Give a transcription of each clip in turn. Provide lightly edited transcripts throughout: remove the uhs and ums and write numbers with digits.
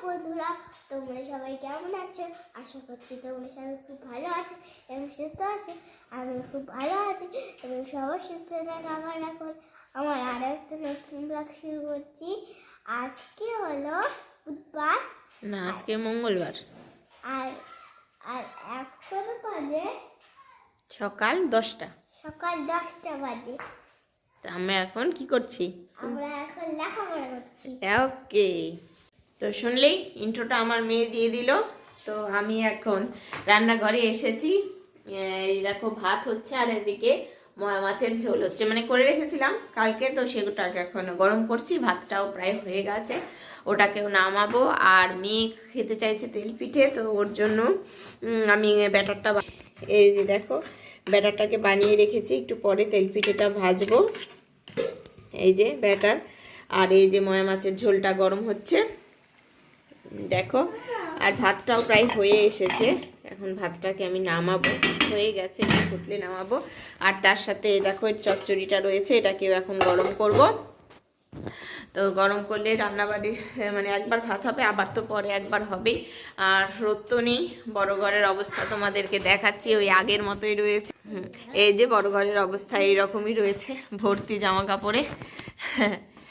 বন্ধুরা, তোমরা সবাই কেমন আছো? আশা করছি তোমরা সবাই খুব ভালো আছো এবং সুস্থ আছো। আমি খুব ভালো আছি এবং সবার সুস্থতা কামনা করে আমার আরও একটা নতুন ব্লগ শুরু করছি। আজকে হলো বুধবার, না আজকে মঙ্গলবার, আর আর এখন বাজে সকাল 10টা। সকাল 10টা বাজে। তা আমরা এখন কি করছি? আমরা এখন লেখাপড়া করছি। ওকে, তো শুনলেই ইন্ট্রোটা আমার মেয়ে দিয়ে দিল। তো আমি এখন রান্নাঘরে এসেছি। এই দেখো ভাত হচ্ছে, আর এদিকে ময়া মাছের ঝোল হচ্ছে, মানে করে রেখেছিলাম কালকে, তো সেগুলোটাকে এখন গরম করছি। ভাতটাও প্রায় হয়ে গেছে, ওটাকেও নামাবো। আর মেয়ে খেতে চাইছে তেল পিঠে, তো ওর জন্য আমি ব্যাটারটা এই যে দেখো ব্যাটারটাকে বানিয়ে রেখেছি, একটু পরে তেল পিঠেটা ভাজবো। এই যে ব্যাটার, আর এই যে ময়া মাছের ঝোলটা গরম হচ্ছে দেখো, আর ভাতটাও প্রায় হয়ে এসেছে। এখন ভাতটাকে আমি নামাবো, হয়ে গেছে, ফুটলে নামাবো। আর তার সাথে দেখো এর চচ্চড়িটা রয়েছে, এটাকেও এখন গরম করব। তো গরম করলে রান্নাবাড়ি মানে একবার ভাত হবে, আবার তো পরে একবার হবেই। আর রোদ তো নেই, বড় ঘরের অবস্থা তোমাদেরকে দেখাচ্ছি, ওই আগের মতোই রয়েছে। এই যে বড় ঘরের অবস্থা এইরকমই রয়েছে, ভর্তি জামা কাপড়ে।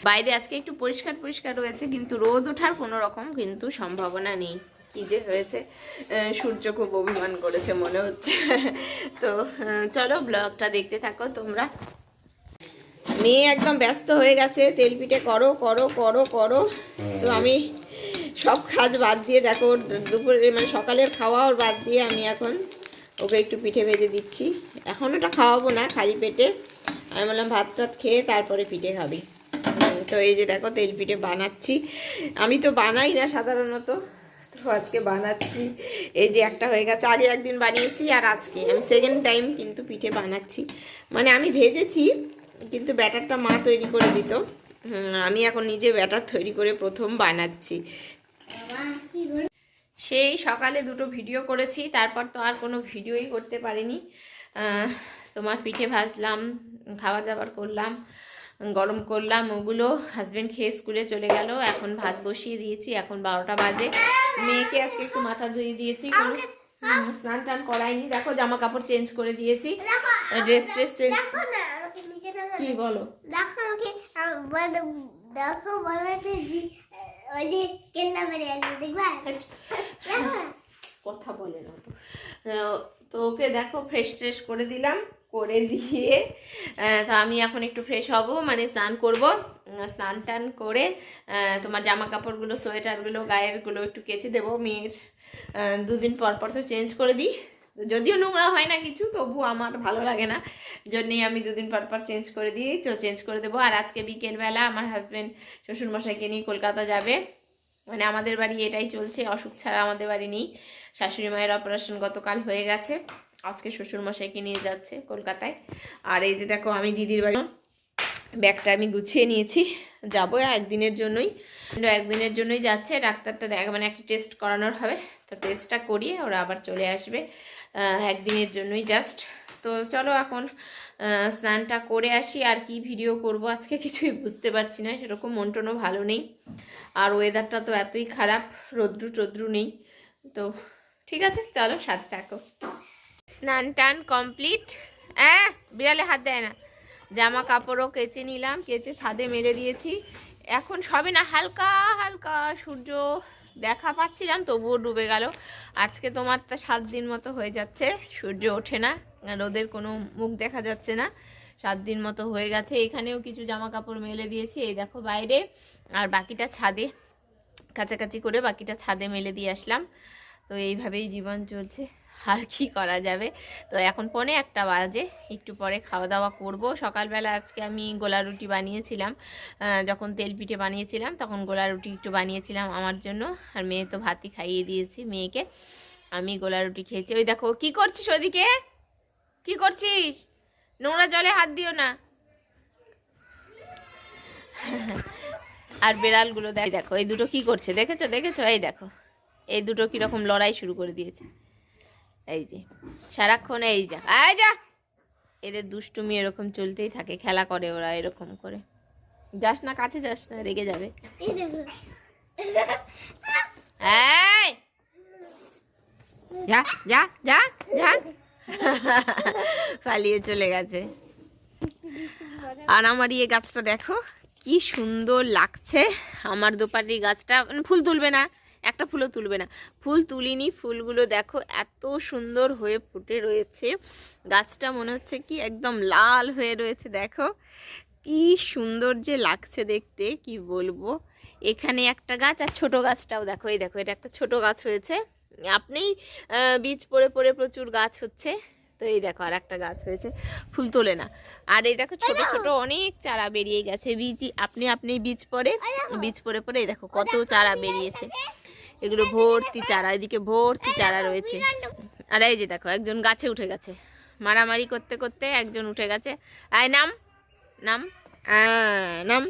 বাইরে আজকে একটু পরিষ্কার পরিষ্কার রয়েছে, কিন্তু রোদ ওঠার কোনো রকম কিন্তু সম্ভাবনা নেই। কি যে হয়েছে, সূর্য খুব অভিমান করেছে মনে হচ্ছে। তো চলো ব্লগটা দেখতে থাকো তোমরা। মেয়ে একদম ব্যস্ত হয়ে গেছে, তেল পিঠে করো করো করো করো। তো আমি সব কাজ বাদ দিয়ে দেখো, দুপুরে মানে সকালের খাওয়া ওর বাদ দিয়ে আমি এখন ওকে একটু পিঠে ভেজে দিচ্ছি। এখন ওটা খাওয়াবো না খালি পেটে, আমি বললাম ভাত টাত খেয়ে তারপরে পিঠে খাবি। তো এই যে দেখো তেল পিঠে বানাচ্ছি, আমি তো বানাই না সাধারণত, তো আজকে বানাচ্ছি। এই যে একটা হয়ে গেছে, আগে একদিন বানিয়েছি, আর আজকে আমি সেকেন্ড টাইম কিন্তু পিঠে বানাচ্ছি। মানে আমি ভেজেছি কিন্তু ব্যাটারটা মা তৈরি করে দিত, আমি এখন নিজে ব্যাটার তৈরি করে প্রথম বানাচ্ছি। সেই সকালে দুটো ভিডিও করেছি, তারপর তো আর কোনো ভিডিওই করতে পারিনি। তোমার পিঠে ভাজলাম, খাবার দাবার করলাম, গরম করলাম, ওগুলো হাজবেন্ড খেয়ে স্কুলে চলে গেল। এখন ভাত বসিয়ে দিয়েছি, এখন 12টা বাজে। মেয়েকে আজকে একটু মাথা ধুয়ে দিয়েছি, কোনো স্নান টান করাইনি। দেখো জামা কাপড় চেঞ্জ করে দিয়েছি, ড্রেস ট্রেস চেঞ্জ। কি বলো? দেখো বানাতে ওই যে কেল্লা মেরে আছে, দেখবা? কথা বলে না তো। তো ওকে দেখো ফ্রেশ ট্রেশ করে দিলাম, করে দিয়ে তো আমি এখন একটু ফ্রেশ হব, মানে স্নান করব। স্নান টান করে তোমার জামা কাপড়গুলো, সোয়েটারগুলো, গায়েরগুলো একটু কেচে দেবো। মেয়ের দুদিন পর পর তো চেঞ্জ করে দিই, যদিও নোংরা হয় না কিছু, তবু আমার ভালো লাগে না, জন্যই আমি দুদিন পর পর চেঞ্জ করে দিই। তো চেঞ্জ করে দেবো। আর আজকে বিকেলবেলা আমার হাজব্যান্ড শ্বশুরমশাইকে নিয়ে কলকাতা যাবে, মানে আমাদের বাড়ি এটাই চলছে, অসুখ ছাড়া আমাদের বাড়ি নেই। শাশুড়ি মায়ের অপারেশন গতকাল হয়ে গেছে, আজকে শ্বশুরমশাইকে নিয়ে যাচ্ছে কলকাতায়। আর এই যে দেখো আমি দিদির বাড়ি ব্যাগটা আমি গুছিয়ে নিয়েছি, যাবো একদিনের জন্যই, একদিনের জন্যই যাচ্ছে। ডাক্তারটা মানে একটা টেস্ট করানোর হবে, তো টেস্টটা করিয়ে ওরা আবার চলে আসবে একদিনের জন্যই জাস্ট। তো চলো এখন স্নানটা করে আসি। আর কি ভিডিও করব আজকে কিছুই বুঝতে পারছি না, সেরকম মন টনও ভালো নেই, আর ওয়েদারটা তো এতই খারাপ, রোদ্রু টোদ্রু নেই। তো ঠিক আছে চলো সাথে থাকো। স্নান টান কমপ্লিট, বিড়ালে হাত দেয় না। জামা কাপড়ও কেচে নিলাম, কেচে ছাদে মেরে দিয়েছি। এখন সবে না হালকা হালকা সূর্য দেখা পাচ্ছিলাম, তবুও ডুবে গেল। আজকে তোমার তা 7 দিন মতো হয়ে যাচ্ছে সূর্য ওঠে না, রোদের কোনো মুখ দেখা যাচ্ছে না, 7 দিন মতো হয়ে গেছে। এখানেও কিছু জামা কাপড় মেলে দিয়েছি, এই দেখো বাইরে, আর বাকিটা ছাদে, কাছাকাছি করে বাকিটা ছাদে মেলে দিয়ে আসলাম। তো এইভাবেই জীবন চলছে, আর কি করা যাবে। তো এখন 1:45 বাজে, একটু পরে খাওয়া দাওয়া করব। সকালবেলা আজকে আমি গোলা রুটি বানিয়েছিলাম, যখন তেল পিঠে বানিয়েছিলাম তখন গোলা রুটি একটু বানিয়েছিলাম আমার জন্য, আর মেয়ে তো ভাতই খাইয়ে দিয়েছি মেয়েকে, আমি গোলা রুটি খেয়েছি। ওই দেখো কি করছিস, ওদিকে কি করছিস? নোংরা জলে হাত দিও না। আর বেড়ালগুলো দেখো, এই দুটো কি করছে দেখেছো দেখেছো? এই দেখো এই দুটো কিরকম লড়াই শুরু করে দিয়েছে, এই যে সারাক্ষণ এই যা যা, এদের দুষ্টুমি এরকম চলতেই থাকে, খেলা করে ওরা এরকম করে। যাস না, কাছে যাস না, রেগে যাবে। যা যা যা যা পালিয়ে চলে গেছে। আর আমার এই গাছটা দেখো কি সুন্দর লাগছে। আমার দোপাটির গাছটা মানে ফুল তুলবে না, একটা ফুলও তুলবে না, ফুল তুলিনি, ফুলগুলো দেখো এত সুন্দর হয়ে ফুটে রয়েছে। গাছটা মনে হচ্ছে কি একদম লাল হয়ে রয়েছে, দেখো কি সুন্দর যে লাগছে দেখতে, কি বলবো। এখানে একটা গাছ, আর ছোট গাছটাও দেখো, এই দেখো এটা একটা ছোট গাছ হয়েছে। আপনি বীজ পড়ে পড়ে প্রচুর গাছ হচ্ছে। তো এই দেখো আর একটা গাছ হয়েছে, ফুল তোলে না। আর এই দেখো ছোট ছোট অনেক চারা বেরিয়ে গেছে, বীজই আপনি আপনি বীজ পড়ে পড়ে এই দেখো কত চারা বেরিয়েছে। এগুলো ভর্তি চারা, এদিকে ভর্তি চারা রয়েছে। আর এই যে দেখো একজন গাছে উঠে গেছে, মারামারি করতে করতে একজন উঠে গেছে। আয় নাম নাম নাম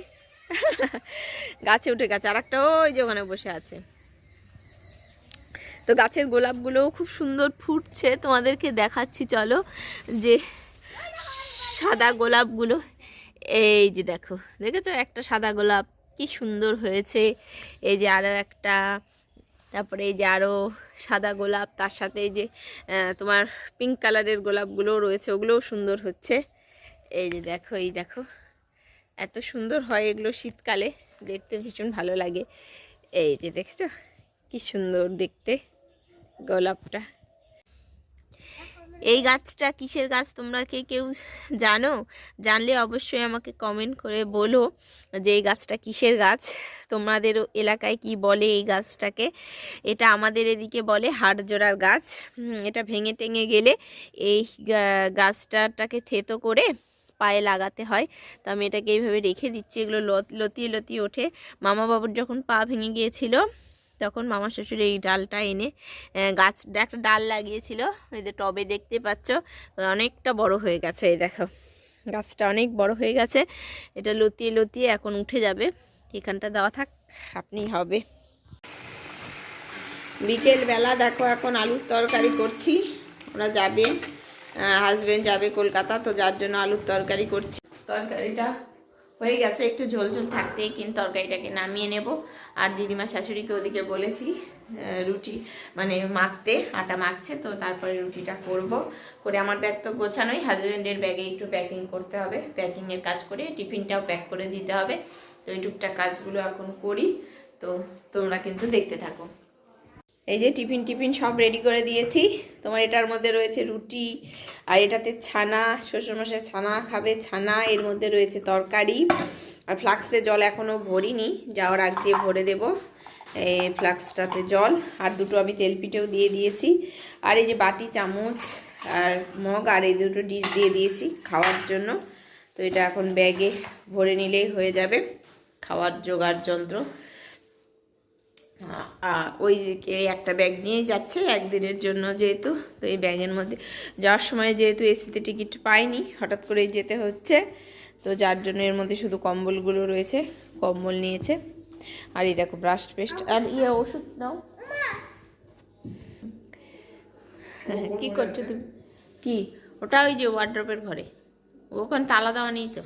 গাছে উঠে গেছে, আর একটা ওই যে ওখানে বসে আছে। তো গাছের গোলাপগুলোও খুব সুন্দর ফুটছে, তোমাদেরকে দেখাচ্ছি চলো। যে সাদা গোলাপগুলো, এই যে দেখো, দেখেছো একটা সাদা গোলাপ কি সুন্দর হয়েছে। এই যে আরও একটা, তারপরে এই যে আরও সাদা গোলাপ, তার সাথে এই যে তোমার পিঙ্ক কালারের গোলাপগুলোও রয়েছে, ওগুলোও সুন্দর হচ্ছে। এই যে দেখো, এই দেখো এত সুন্দর হয় এগুলো শীতকালে, দেখতে ভীষণ ভালো লাগে। এই যে দেখছো কি সুন্দর দেখতে গোলাপটা। এই গাছটা কিসের গাছ তোমরা কেউ জানো? জানলে অবশ্যই আমাকে কমেন্ট করে বলো যে এই গাছটা কিসের গাছ, তোমাদের এলাকায় কি বলে এই গাছটাকে। এটা আমাদের এদিকে বলে হাড়জোড়ার গাছ। এটা ভেঙে টেঙে গেলে এই গাছটাকে থেতো করে পায়ে লাগাতে হয়। তো আমি এটাকে এইভাবে রেখে দিচ্ছি, এগুলো লতিয়ে লতিয়ে ওঠে। মামা বাবুর যখন পা ভেঙে গিয়েছিল তখন মামা শ্বশুর এই ডালটা এনে গাছটা একটা ডাল লাগিয়েছিল, ওই যে টবে দেখতে পাচ্ছ অনেকটা বড় হয়ে গেছে। এই দেখো গাছটা অনেক বড় হয়ে গেছে, এটা লতিয়ে লতিয়ে এখন উঠে যাবে। এখানটা দেওয়া থাক, আপনি হবে। বিকেল বেলা দেখো এখন আলুর তরকারি করছি, ওরা যাবে, হাজবেন্ড যাবে কলকাতা, তো যার জন্য আলুর তরকারি করছি। তরকারিটা হয়ে গেছে, একটু ঝোল ঝোল থাকতেই কিন্তু তরকারিটাকে নামিয়ে নেব। আর দিদিমা শাশুড়িকে ওদিকে বলেছি রুটি মানে মাখতে, আটা মাখছে, তো তারপরে রুটিটা করব। করে আমার ব্যাগ তো গোছানোই, হাজবেন্ডের ব্যাগে একটু প্যাকিং করতে হবে, প্যাকিংয়ের কাজ করে টিফিনটাও প্যাক করে দিতে হবে। তো এই টুকটাক কাজগুলো এখন করি, তো তোমরা কিন্তু দেখতে থাকো। এই যে টিফিন সব রেডি করে দিয়েছি। তোমার এটার মধ্যে রয়েছে রুটি, আর এটাতে ছানা, শ্বশুরমশাই ছানা খাবে, ছানা, এর মধ্যে রয়েছে তরকারি। আর ফ্লাক্সে জল এখনও ভরিনি, যাওয়ার আগ দিয়ে ভরে দেব এই ফ্লাক্সটাতে জল। আর দুটো আমি তেলপিঠেও দিয়ে দিয়েছি। আর এই যে বাটি, চামচ আর মগ, আর এই দুটো ডিশ দিয়ে দিয়েছি খাওয়ার জন্য। তো এটা এখন ব্যাগে ভরে নিলেই হয়ে যাবে খাওয়ার জোগাড় যন্ত্র। ওইদিকে একটা ব্যাগ নিয়ে যাচ্ছে একদিনের জন্য যেহেতু, তো এই ব্যাগের মধ্যে যাওয়ার সময় যেহেতু এসিতে টিকিট পাইনি, হঠাৎ করেই যেতে হচ্ছে, তো যার জন্য এর মধ্যে শুধু কম্বলগুলো রয়েছে, কম্বল নিয়েছে। আর এই দেখো ব্রাশ পেস্ট আর ওষুধ দাও। কি করছো তুমি? কি ওটা? ওই যে ওয়ার্ড্রপের ঘরে, ওখানে তালা দেওয়া নেই তো।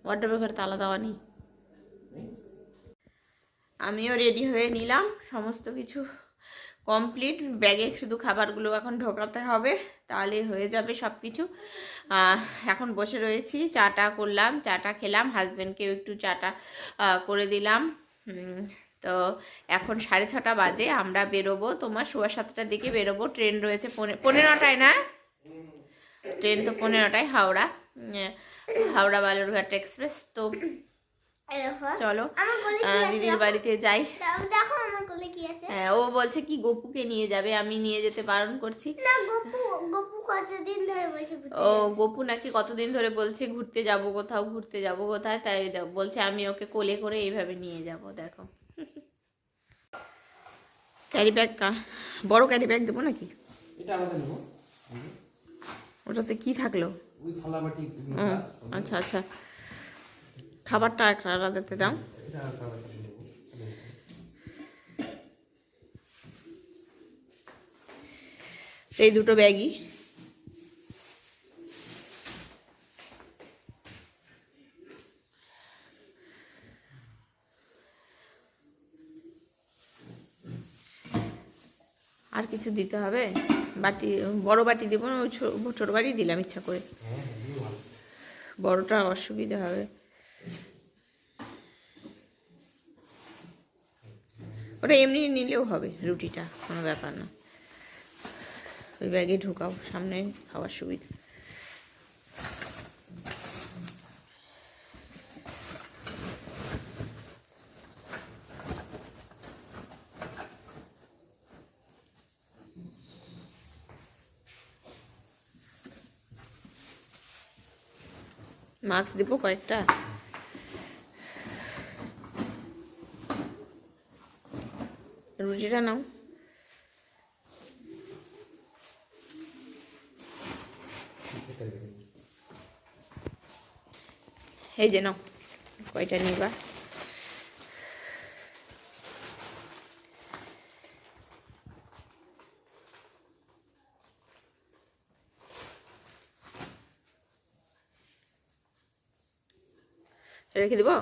ওয়ার্ড্রপের ঘরে তালা দেওয়া নেই। আমিও রেডি হয়ে নিলাম, সমস্ত কিছু কমপ্লিট। ব্যাগে শুধু খাবারগুলো এখন ঢোকাতে হবে, তাহলে হয়ে যাবে সব কিছু। এখন বসে রয়েছি, চাটা করলাম, চাটা খেলাম, হাজব্যান্ডকেও একটু চাটা করে দিলাম। তো এখন 6:30 বাজে, আমরা বেরোবো তোমার 7:15 দিকে বেরোবো। ট্রেন রয়েছে 15টায় না? ট্রেন তো 15টায়, হাওড়া বালুরঘাট এক্সপ্রেস। তো চলো দিদির বাড়িতে যাই। হ্যাঁ, ও বলছে কি গপুকে নিয়ে যাবে, আমি নিয়ে যেতে বারণ করছি। ও গপু নাকি কতদিন ধরে বলছে ঘুরতে যাব কোথাও, ঘুরতে যাব কোথায়, তাই বলছে আমি ওকে কোলে করে এইভাবে নিয়ে যাব। দেখো ক্যারি ব্যাগ, বড় ক্যারি ব্যাগ দেবো নাকি? ওটাতে কি থাকলো? আচ্ছা আচ্ছা, খাবারটা একটা আলাদাতে দাও। এই দুটো ব্যাগই আর কিছু দিতে হবে? বাটি, বড় বাটি দেবো না? ওই ছোটো বাটি দিলাম ইচ্ছা করে, বড়টা অসুবিধা হবে। ওটা এমনি নিলেও হবে, রুটিটা কোনো ব্যাপার না। ওই ব্যাগে ঢোকাও, সামনে খাওয়ার সুবিধা। মাস্ক দেবো কয়েকটা। রুটিটা নাও। এই যে নাও, কয়টা নিবা? রেখে দেবো।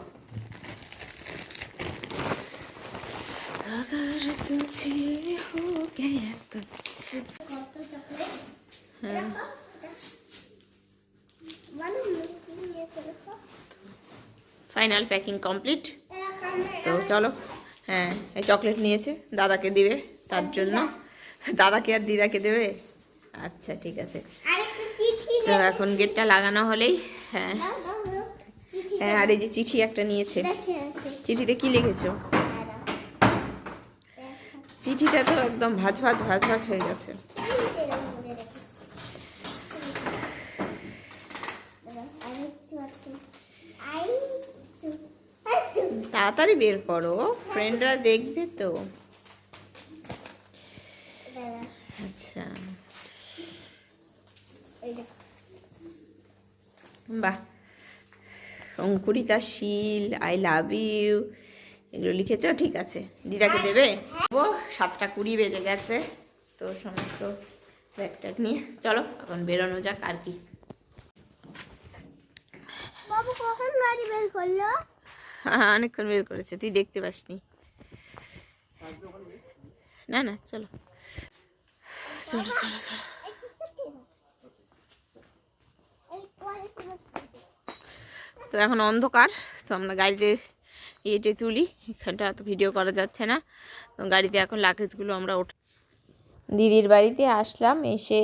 Final packing complete. তো চলো, হ্যাঁ এই চকলেট নিয়েছে, দাদাকে দিবে তার জন্য। দাদাকে আর দিদাকে দেবে? আচ্ছা ঠিক আছে। তো এখন গেটটা লাগানো হলেই, হ্যাঁ হ্যাঁ, আর এই যে চিঠি একটা নিয়েছে। চিঠিতে কি লিখেছো? চিঠিটা তো একদম ভাজ ভাজ ভাজ ভাজ হয়ে গেছে। তাড়াতাড়ি বের করো, ফ্রেন্ডরা দেখবে তো। আচ্ছা বাহ, অঙ্কুরিতা শীল, আই লাভ ইউ, এগুলো লিখেছো? ঠিক আছে, দিদাকে দেবে। 7:20 বেজে গেছে। তো সমস্ত ব্যাগ ট্যাগ নিয়ে চলো এখন বেরোনো যাক। আর কি, অনেকক্ষণ বের করেছে, তুই দেখতে পাসনি। না না, চলো চলো চলো চলো। তো এখন অন্ধকার, তো আমরা গাড়িতে ইয়েটে তুলি, এখানটা তো ভিডিও করা যাচ্ছে না। তো গাড়িতে এখন লাগেজগুলো আমরা দিদির বাড়িতে আসলাম, এসে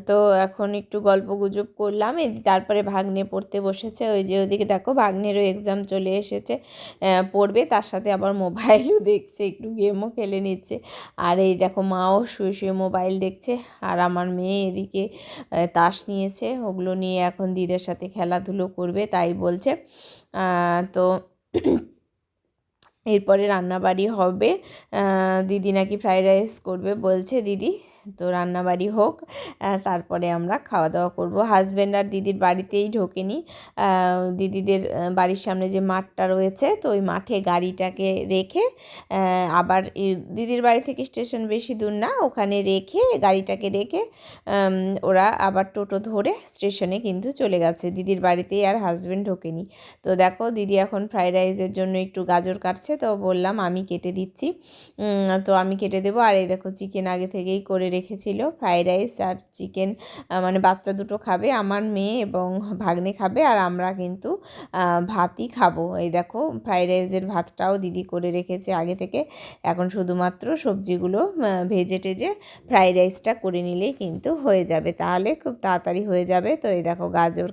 তো এখন একটু গল্প গুজব করলাম। তারপরে ভাগ্নে পড়তে বসেছে। ওই যে ওদিকে দেখো, ভাগ্নেরও এক্সাম চলে এসেছে, পড়বে, তার সাথে আবার মোবাইলও দেখছে, একটু গেমও খেলে নিচ্ছে। আর এই দেখো, মাও শুয়ে শুয়ে মোবাইল দেখছে। আর আমার মেয়ে এদিকে তাস নিয়েছে, ওগুলো নিয়ে এখন দিদির সাথে খেলাধুলো করবে তাই বলছে। তো এরপরে রান্নাবাড়ি হবে, দিদি নাকি ফ্রাইড রাইস করবে বলছে দিদি। তো রান্নাবাড়ি হোক, তারপরে আমরা খাওয়া দাওয়া করব। হাজব্যান্ড আর দিদির বাড়িতেই ঢোকেনি, দিদিদের বাড়ির সামনে যে মাঠটা রয়েছে, তো ওই মাঠে গাড়িটাকে রেখে আবার দিদির বাড়ি থেকে স্টেশন বেশি দূর না, ওখানে রেখে গাড়িটাকে রেখে ওরা আবার টোটো ধরে স্টেশনে কিন্তু চলে গেছে। দিদির বাড়িতেই আর হাজব্যান্ড ঢোকেনি। তো দেখো, দিদি এখন ফ্রাইড রাইসের জন্য একটু গাজর কাটছে, তো বললাম আমি কেটে দিচ্ছি। তো আমি কেটে দেবো। আর এই দেখো, চিকেন আগে থেকেই করে রেখেছিল, ফ্রাইড রাইস আর চিকেন, মানে বাচ্চা দুটো খাবে, আমার মেয়ে এবং ভাগ্নে খাবে, আর আমরা কিন্তু ভাতই খাবো। এই দেখো, ফ্রাইড রাইসের ভাতটাও দিদি করে রেখেছে আগে থেকে। এখন শুধুমাত্র সবজিগুলো ভেজে টেজে ফ্রাইড রাইসটা করে নিলেই কিন্তু হয়ে যাবে, তাহলে খুব তাড়াতাড়ি হয়ে যাবে। তো এই দেখো, গাজর,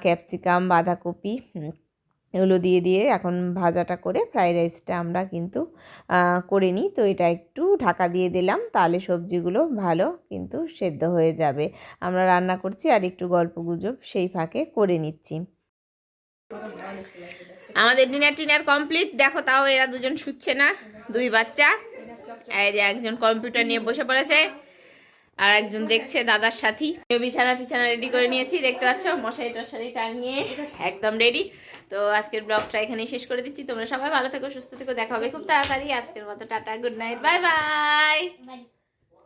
ক্যাপসিকাম, বাঁধাকপি এগুলো দিয়ে দিয়ে এখন ভাজাটা করে ফ্রাইড রাইসটা আমরা কিন্তু করে নিই। তো এটা একটু ঢাকা দিয়ে দিলাম, তাহলে সবজিগুলো ভালো কিন্তু সেদ্ধ হয়ে যাবে। আমরা রান্না করছি আর একটু গল্প গুজব সেই ফাঁকে করে নিচ্ছি। আমাদের ডিনার কমপ্লিট। দেখো, তাও এরা দুজন শুচ্ছে না, দুই বাচ্চা। এই যে একজন কম্পিউটার নিয়ে বসে পড়েছে, আর একজন দেখছে দাদার সাথী। বিছানা টিছানা রেডি করে নিয়েছি, দেখতে পাচ্ছ, মশারি টশারি টাঙিয়ে একদম রেডি। তো আজকের ব্লগটা এখানেই শেষ করে দিচ্ছি। তোমরা সবাই ভালো থেকো, সুস্থ থেকো, দেখা হবে খুব তাড়াতাড়ি। আজকের মতো tata, good night, bye bye.